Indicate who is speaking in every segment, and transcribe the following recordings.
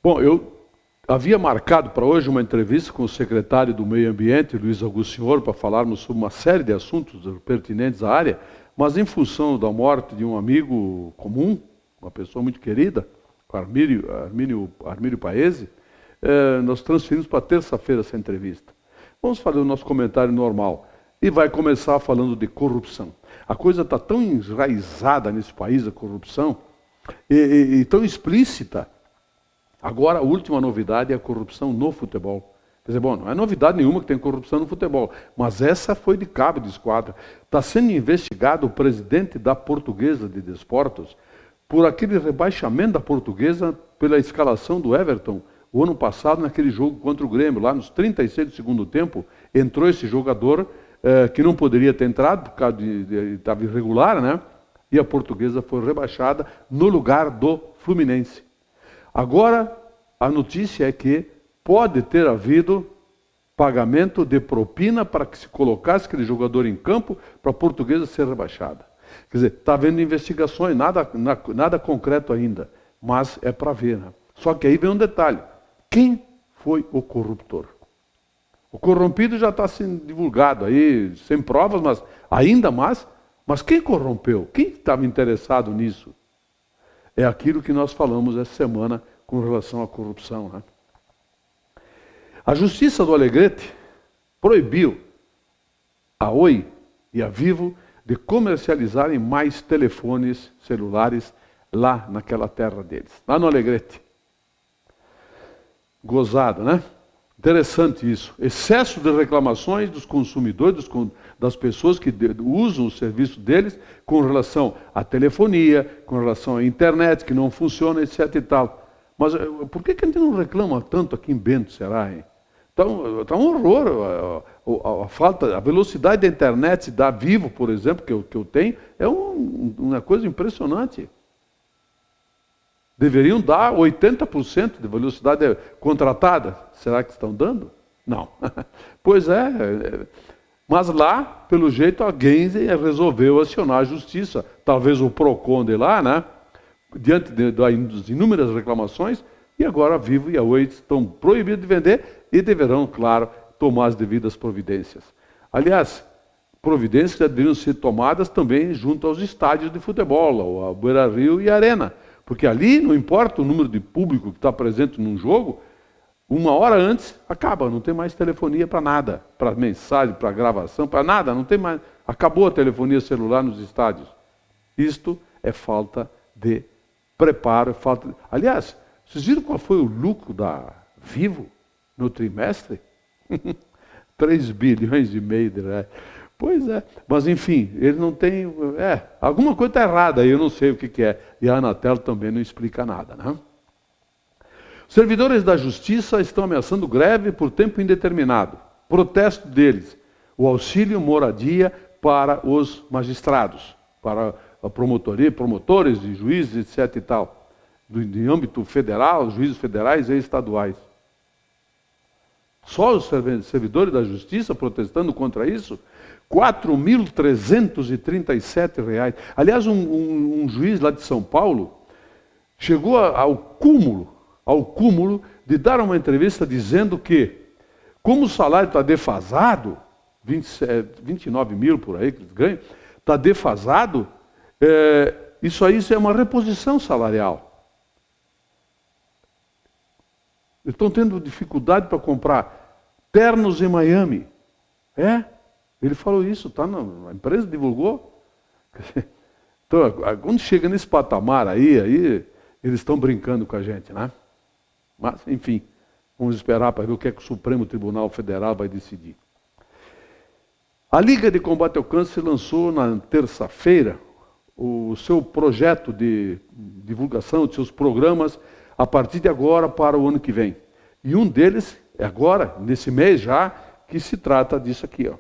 Speaker 1: Bom, eu havia marcado para hoje uma entrevista com o secretário do Meio Ambiente, Luiz Augusto Senhor, para falarmos sobre uma série de assuntos pertinentes à área, mas em função da morte de um amigo comum, uma pessoa muito querida, Armínio Paese, nós transferimos para terça-feira essa entrevista. Vamos fazer o nosso comentário normal. E vai começar falando de corrupção. A coisa está tão enraizada nesse país, a corrupção, e tão explícita. Agora, a última novidade é a corrupção no futebol. Quer dizer, bom, não é novidade nenhuma que tem corrupção no futebol, mas essa foi de cabo de esquadra. Está sendo investigado o presidente da Portuguesa de Desportos por aquele rebaixamento da Portuguesa pela escalação do Everton. O ano passado, naquele jogo contra o Grêmio, lá nos 36 do segundo tempo, entrou esse jogador que não poderia ter entrado, por causa de estava irregular, né? E a Portuguesa foi rebaixada no lugar do Fluminense. Agora, a notícia é que pode ter havido pagamento de propina para que se colocasse aquele jogador em campo para a Portuguesa ser rebaixada. Quer dizer, está havendo investigações, nada concreto ainda, mas é para ver, né? Só que aí vem um detalhe. Quem foi o corruptor? O corrompido já está sendo divulgado aí, sem provas, mas ainda mais. Mas quem corrompeu? Quem estava interessado nisso? É aquilo que nós falamos essa semana com relação à corrupção, né? A Justiça do Alegrete proibiu a Oi e a Vivo de comercializarem mais telefones celulares lá naquela terra deles, lá no Alegrete. Gozado, né? Interessante isso. Excesso de reclamações dos consumidores, das pessoas que usam o serviço deles com relação à telefonia, com relação à internet, que não funciona, etc. e tal. Mas por que a gente não reclama tanto aqui em Bento, será, hein? Então, está um horror. A velocidade da internet da Vivo, por exemplo, que eu tenho, é uma coisa impressionante. Deveriam dar 80% de velocidade contratada. Será que estão dando? Não. Pois é. Mas lá, pelo jeito, alguém resolveu acionar a justiça. Talvez o PROCON de lá, né? Diante das inúmeras reclamações, e agora a Vivo e a Oi estão proibidos de vender e deverão, claro, tomar as devidas providências. Aliás, providências que deveriam ser tomadas também junto aos estádios de futebol, a Beira-Rio e a Arena. Porque ali, não importa o número de público que está presente num jogo, uma hora antes acaba, não tem mais telefonia para nada, para mensagem, para gravação, para nada, não tem mais. Acabou a telefonia celular nos estádios. Isto é falta de preparo, Aliás, vocês viram qual foi o lucro da Vivo no trimestre? 3 bilhões e meio de reais. Pois é, mas enfim, ele não tem... alguma coisa está errada aí, eu não sei o que é. E a Anatel também não explica nada, né? Servidores da Justiça estão ameaçando greve por tempo indeterminado. Protesto deles, o auxílio moradia para os magistrados, para a promotoria, promotores e juízes, etc. e tal, de âmbito federal, juízes federais e estaduais. Só os servidores da Justiça protestando contra isso? R$ 4.337. Aliás, um juiz lá de São Paulo chegou ao cúmulo de dar uma entrevista dizendo que, como o salário está defasado, 29 mil por aí que eles ganham, está defasado, isso é uma reposição salarial. Eles estão tendo dificuldade para comprar ternos em Miami. Ele falou isso, tá? A empresa divulgou. Então, quando chega nesse patamar aí eles estão brincando com a gente, né? Mas, enfim, vamos esperar para ver o que é que o Supremo Tribunal Federal vai decidir. A Liga de Combate ao Câncer lançou na terça-feira o seu projeto de divulgação de seus programas a partir de agora para o ano que vem. E um deles é agora, nesse mês já, que se trata disso aqui, ó.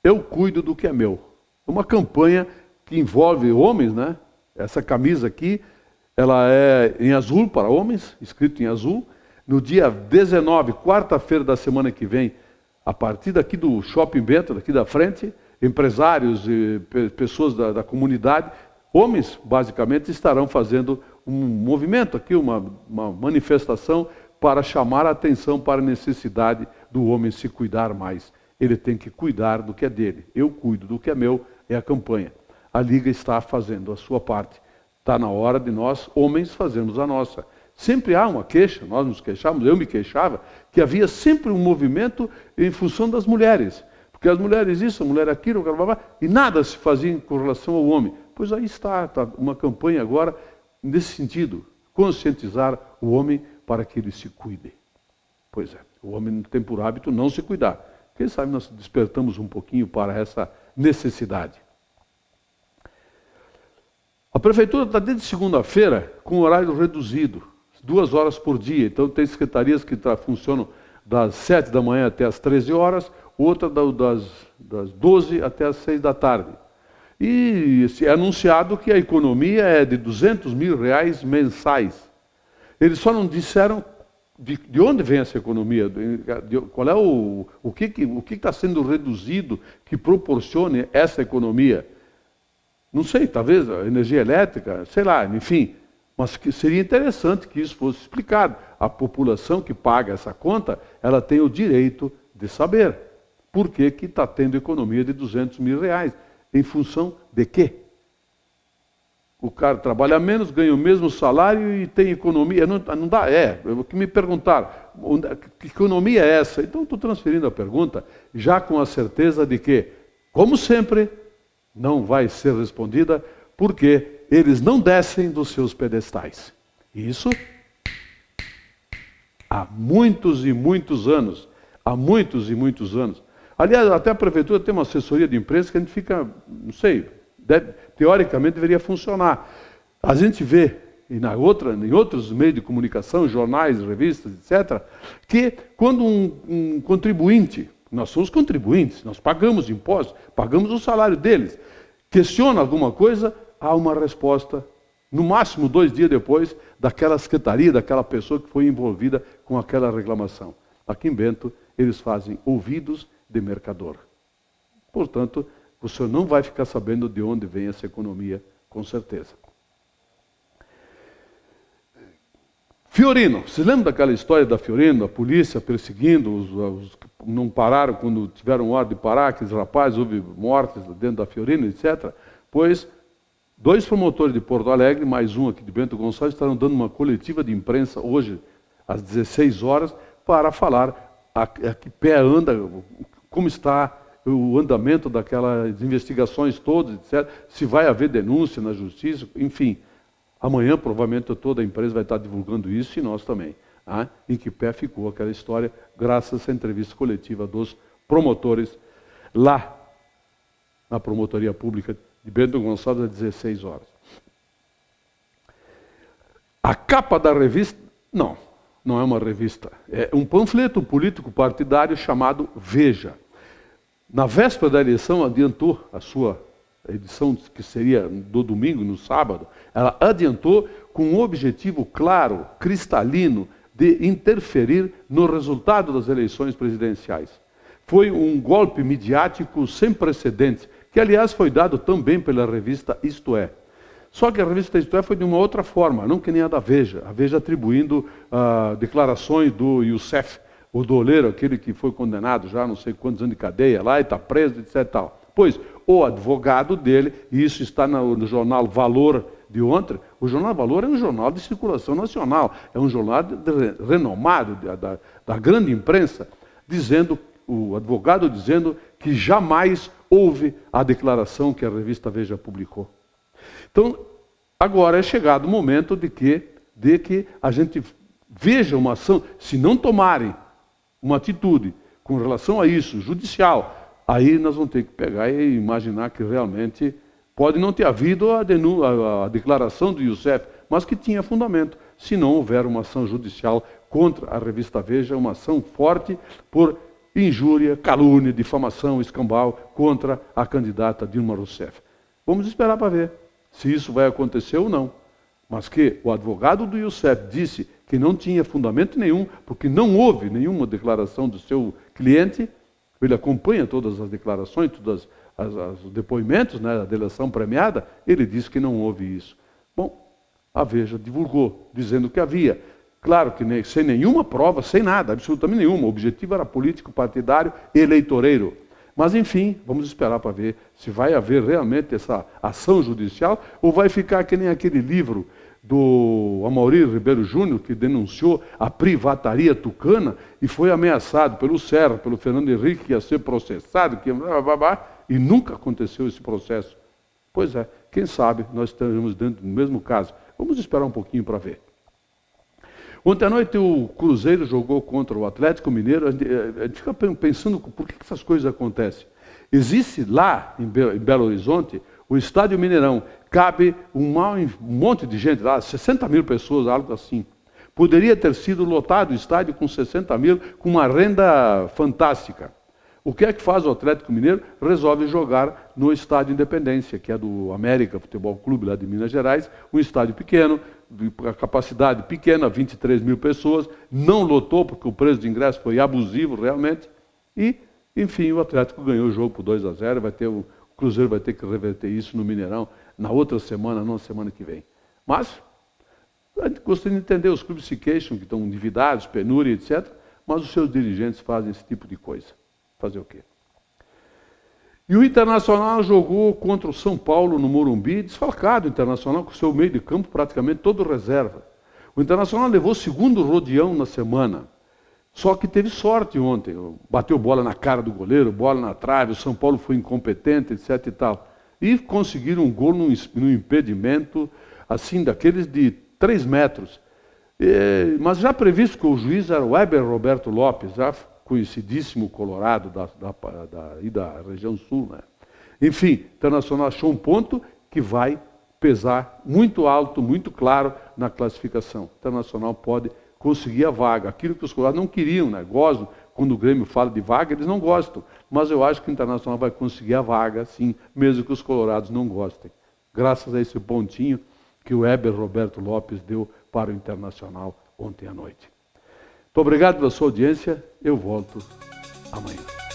Speaker 1: Eu cuido do que é meu. Uma campanha que envolve homens, né? Essa camisa aqui, ela é em azul para homens, escrito em azul. No dia 19, quarta-feira da semana que vem, a partir daqui do Shopping Bento, daqui da frente, empresários e pessoas da comunidade, homens basicamente, estarão fazendo movimento aqui, uma manifestação para chamar a atenção para a necessidade do homem se cuidar mais. Ele tem que cuidar do que é dele. Eu cuido do que é meu, é a campanha. A Liga está fazendo a sua parte. Está na hora de nós, homens, fazermos a nossa. Sempre há uma queixa, nós nos queixamos, eu me queixava, que havia sempre um movimento em função das mulheres. Porque as mulheres isso, a mulher aquilo, e nada se fazia com relação ao homem. Pois aí está uma campanha agora nesse sentido, conscientizar o homem para que ele se cuide. Pois é, o homem tem por hábito não se cuidar. Quem sabe nós despertamos um pouquinho para essa necessidade. A prefeitura está desde segunda-feira com horário reduzido, 2 horas por dia. Então tem secretarias que funcionam das 7 da manhã até as 13 horas, outra das 12 até as 6 da tarde. E é anunciado que a economia é de R$200 mil mensais. Eles só não disseram de onde vem essa economia, qual é o que está sendo reduzido que proporcione essa economia. Não sei, talvez a energia elétrica, sei lá, enfim. Mas que seria interessante que isso fosse explicado. A população que paga essa conta, ela tem o direito de saber por que está tendo economia de R$200 mil. Em função de quê? O cara trabalha menos, ganha o mesmo salário e tem economia. Não dá, o que me perguntaram, que economia é essa? Então estou transferindo a pergunta, já com a certeza de que, como sempre, não vai ser respondida, porque eles não descem dos seus pedestais. Isso há muitos e muitos anos. Há muitos e muitos anos. Aliás, até a prefeitura tem uma assessoria de imprensa que a gente fica, não sei, teoricamente deveria funcionar. A gente vê, em outros meios de comunicação, jornais, revistas, etc., que quando um contribuinte, nós somos contribuintes, nós pagamos impostos, pagamos o salário deles, questiona alguma coisa, há uma resposta, no máximo 2 dias depois, daquela secretaria, daquela pessoa que foi envolvida com aquela reclamação. Aqui em Bento, eles fazem ouvidos de mercador. Portanto, você não vai ficar sabendo de onde vem essa economia, com certeza. Fiorino, se lembra daquela história da Fiorino, a polícia perseguindo os que não pararam quando tiveram hora de parar, aqueles rapazes, houve mortes dentro da Fiorino, etc. Pois 2 promotores de Porto Alegre, mais um aqui de Bento Gonçalves, estarão dando uma coletiva de imprensa hoje, às 16 horas, para falar a que pé anda, como está o andamento daquelas investigações todas, etc. Se vai haver denúncia na justiça, enfim. Amanhã, provavelmente, toda a empresa vai estar divulgando isso e nós também. Em que pé ficou aquela história, graças a essa entrevista coletiva dos promotores lá na Promotoria Pública de Bento Gonçalves, às 16 horas. A capa da revista, não é uma revista, é um panfleto político partidário chamado Veja. Na véspera da eleição, adiantou a sua edição, que seria do domingo, no sábado, ela adiantou com um objetivo claro, cristalino, de interferir no resultado das eleições presidenciais. Foi um golpe midiático sem precedentes, que aliás foi dado também pela revista Isto É. Só que a revista Isto É foi de uma outra forma, não que nem a da Veja. A Veja atribuindo declarações do Youssef, o doleiro, aquele que foi condenado já não sei quantos anos de cadeia lá e está preso, etc. Tal. Pois, o advogado dele, e isso está no jornal Valor de ontem, o jornal Valor é um jornal de circulação nacional, é um jornal renomado da grande imprensa, o advogado dizendo que jamais houve a declaração que a revista Veja publicou. Então, agora é chegado o momento de que a gente veja uma ação, se não tomarem uma atitude com relação a isso, judicial, aí nós vamos ter que pegar e imaginar que realmente pode não ter havido a declaração do Youssef, mas que tinha fundamento, se não houver uma ação judicial contra a revista Veja, uma ação forte por injúria, calúnia, difamação, escambau contra a candidata Dilma Rousseff. Vamos esperar para ver se isso vai acontecer ou não. Mas que o advogado do Youssef disse que não tinha fundamento nenhum, porque não houve nenhuma declaração do seu cliente, ele acompanha todas as declarações, todos os depoimentos, da delação premiada, ele disse que não houve isso. Bom, A Veja divulgou, dizendo que havia. Claro que sem nenhuma prova, sem nada, absolutamente nenhuma. O objetivo era político, partidário e eleitoreiro. Mas, enfim, vamos esperar para ver se vai haver realmente essa ação judicial ou vai ficar que nem aquele livro do Amaury Ribeiro Júnior, que denunciou a privataria tucana e foi ameaçado pelo Serra, pelo Fernando Henrique, que ia ser processado, e nunca aconteceu esse processo. Pois é, quem sabe nós estaremos dentro do mesmo caso. Vamos esperar um pouquinho para ver. Ontem à noite o Cruzeiro jogou contra o Atlético Mineiro. A gente fica pensando por que essas coisas acontecem. Existe lá em Belo Horizonte o Estádio Mineirão. Cabe um monte de gente lá, 60 mil pessoas, algo assim. Poderia ter sido lotado o estádio com 60 mil, com uma renda fantástica. O que é que faz o Atlético Mineiro? Resolve jogar no Estádio Independência, que é do América Futebol Clube, lá de Minas Gerais, um estádio pequeno, a capacidade pequena, 23 mil pessoas, não lotou, porque o preço de ingresso foi abusivo realmente, e, enfim, o Atlético ganhou o jogo por 2-0, o Cruzeiro vai ter que reverter isso no Mineirão na outra semana, não na semana que vem. Mas, a gente gostaria de entender, os clubes se queixam, que estão endividados, penúria, etc., mas os seus dirigentes fazem esse tipo de coisa. Fazer o quê? E o Internacional jogou contra o São Paulo no Morumbi, desfalcado o Internacional, com o seu meio de campo praticamente todo reserva. O Internacional levou o segundo rodeão na semana, só que teve sorte ontem. Bateu bola na cara do goleiro, bola na trave, o São Paulo foi incompetente, etc. e tal. E conseguiram um gol num impedimento, assim, daqueles de 3 metros. Mas já previsto que o juiz era o Weber Roberto Lopes, já conhecidíssimo colorado da região sul, né? Enfim, o Internacional achou um ponto que vai pesar muito alto, muito claro na classificação. O Internacional pode conseguir a vaga. Aquilo que os colorados não queriam, né? Gozam, quando o Grêmio fala de vaga, eles não gostam. Mas eu acho que o Internacional vai conseguir a vaga, sim, mesmo que os colorados não gostem. Graças a esse pontinho que o Weber Roberto Lopes deu para o Internacional ontem à noite. Muito obrigado pela sua audiência. Eu volto amanhã.